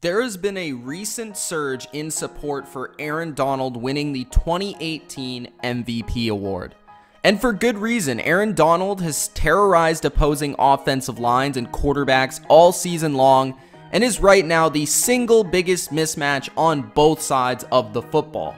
There has been a recent surge in support for Aaron Donald winning the 2018 MVP award. And for good reason. Aaron Donald has terrorized opposing offensive lines and quarterbacks all season long and is right now the single biggest mismatch on both sides of the football.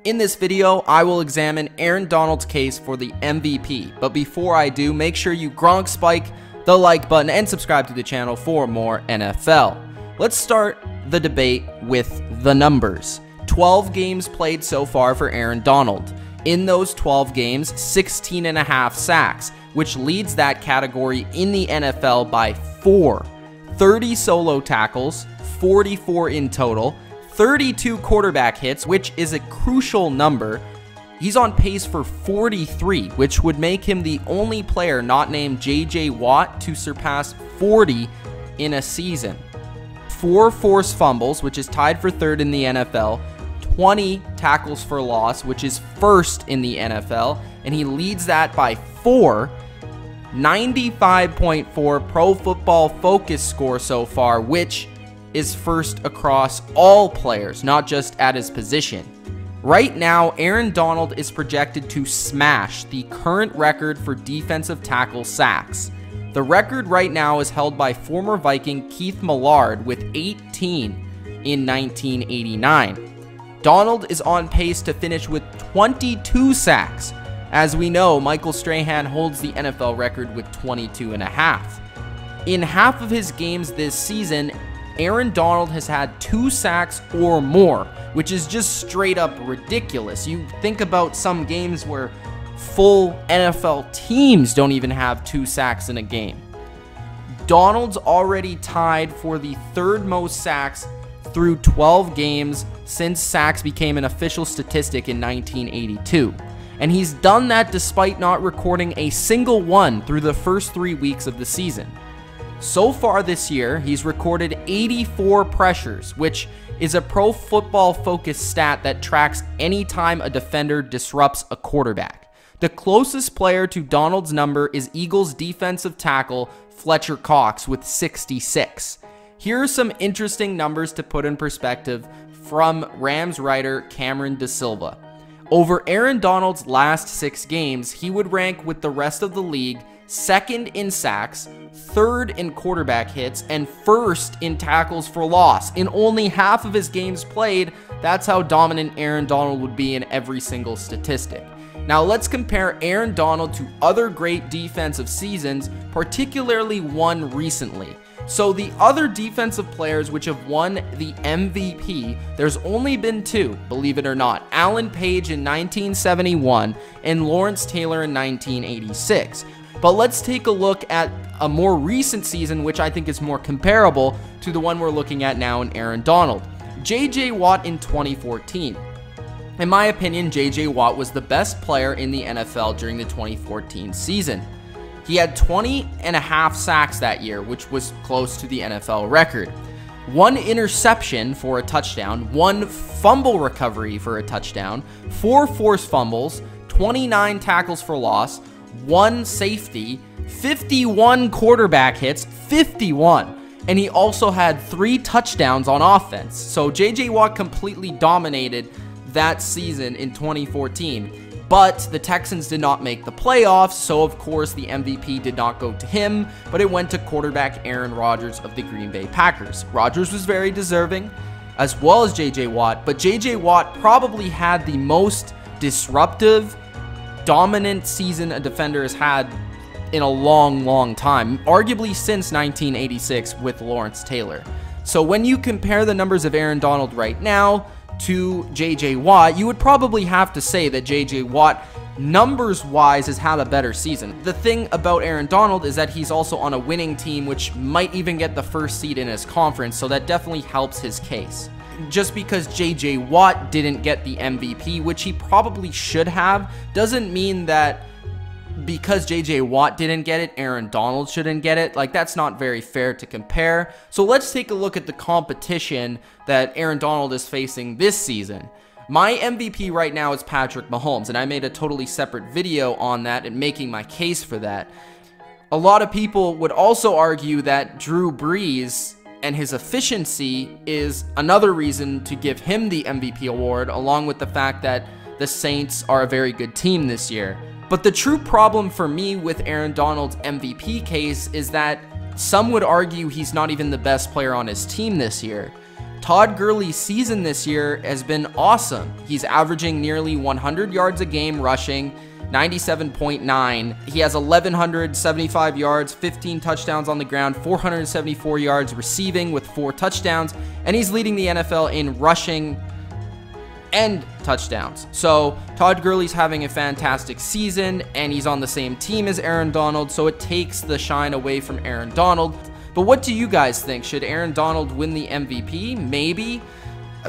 In this video, I will examine Aaron Donald's case for the MVP, but before I do, make sure you Gronk spike the like button and subscribe to the channel for more NFL. Let's start the debate with the numbers. 12 games played so far for Aaron Donald. In those 12 games, 16.5 sacks, which leads that category in the NFL by 4. 30 solo tackles, 44 in total, 32 quarterback hits, which is a crucial number. He's on pace for 43, which would make him the only player not named J.J. Watt to surpass 40 in a season. 4 forced fumbles, which is tied for third in the NFL, 20 tackles for loss, which is first in the NFL, and he leads that by 4. 95.4 Pro Football Focus score so far, which is first across all players, not just at his position. Right now, Aaron Donald is projected to smash the current record for defensive tackle sacks. The record right now is held by former Viking Keith Millard with 18 in 1989. Donald is on pace to finish with 22 sacks. As we know, Michael Strahan holds the NFL record with 22.5. In half of his games this season, Aaron Donald has had 2 sacks or more, which is just straight up ridiculous. You think about some games where full NFL teams don't even have 2 sacks in a game. Donald's already tied for the third most sacks through 12 games since sacks became an official statistic in 1982. And he's done that despite not recording a single one through the first 3 weeks of the season. So far this year, he's recorded 84 pressures, which is a Pro Football Focus stat that tracks any time a defender disrupts a quarterback. The closest player to Donald's number is Eagles defensive tackle Fletcher Cox with 66. Here are some interesting numbers to put in perspective from Rams writer Cameron DeSilva. Over Aaron Donald's last 6 games, he would rank with the rest of the league second in sacks, third in quarterback hits, and first in tackles for loss. In only half of his games played, that's how dominant Aaron Donald would be in every single statistic. Now let's compare Aaron Donald to other great defensive seasons, particularly one recently. So the other defensive players which have won the MVP, there's only been 2, believe it or not. Alan Page in 1971 and Lawrence Taylor in 1986. But let's take a look at a more recent season, which I think is more comparable to the one we're looking at now in Aaron Donald. J.J. Watt in 2014. In my opinion, J.J. Watt was the best player in the NFL during the 2014 season. He had 20.5 sacks that year, which was close to the NFL record. 1 interception for a touchdown, 1 fumble recovery for a touchdown, 4 forced fumbles, 29 tackles for loss, 1 safety, 51 quarterback hits, 51. And he also had 3 touchdowns on offense. So J.J. Watt completely dominated that season in 2014, but the Texans did not make the playoffs, so of course the MVP did not go to him, but it went to quarterback Aaron Rodgers of the Green Bay Packers. Rodgers was very deserving, as well as J.J. Watt, but J.J. Watt probably had the most disruptive, dominant season a defender has had in a long time, arguably since 1986 with Lawrence Taylor. So when you compare the numbers of Aaron Donald right now to J.J. Watt, you would probably have to say that J.J. Watt, numbers-wise, has had a better season. The thing about Aaron Donald is that he's also on a winning team, which might even get the first seed in his conference, so that definitely helps his case. Just because J.J. Watt didn't get the MVP, which he probably should have, doesn't mean that because J.J. Watt didn't get it, Aaron Donald shouldn't get it. Like, that's not very fair to compare. So let's take a look at the competition that Aaron Donald is facing this season. My MVP right now is Patrick Mahomes, and I made a totally separate video on that and making my case for that. A lot of people would also argue that Drew Brees and his efficiency is another reason to give him the MVP award, along with the fact that the Saints are a very good team this year. But the true problem for me with Aaron Donald's MVP case is that some would argue he's not even the best player on his team this year. Todd Gurley's season this year has been awesome. He's averaging nearly 100 yards a game rushing, 97.9. He has 1,175 yards, 15 touchdowns on the ground, 474 yards receiving with 4 touchdowns, and he's leading the NFL in rushing and touchdowns. So Todd Gurley's having a fantastic season, and he's on the same team as Aaron Donald, so it takes the shine away from Aaron Donald. But what do you guys think? Should Aaron Donald win the MVP? Maybe.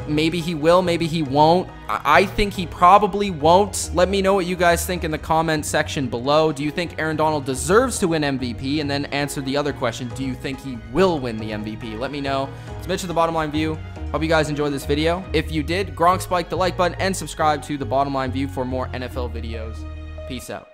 Maybe he will, maybe he won't. I think he probably won't. Let me know what you guys think in the comment section below. Do you think Aaron Donald deserves to win MVP? And then answer the other question, do you think he will win the MVP? Let me know. It's Mitch of The Bottom Line View. Hope you guys enjoyed this video. If you did, Gronk spike the like button and subscribe to The Bottom Line View for more NFL videos. Peace out.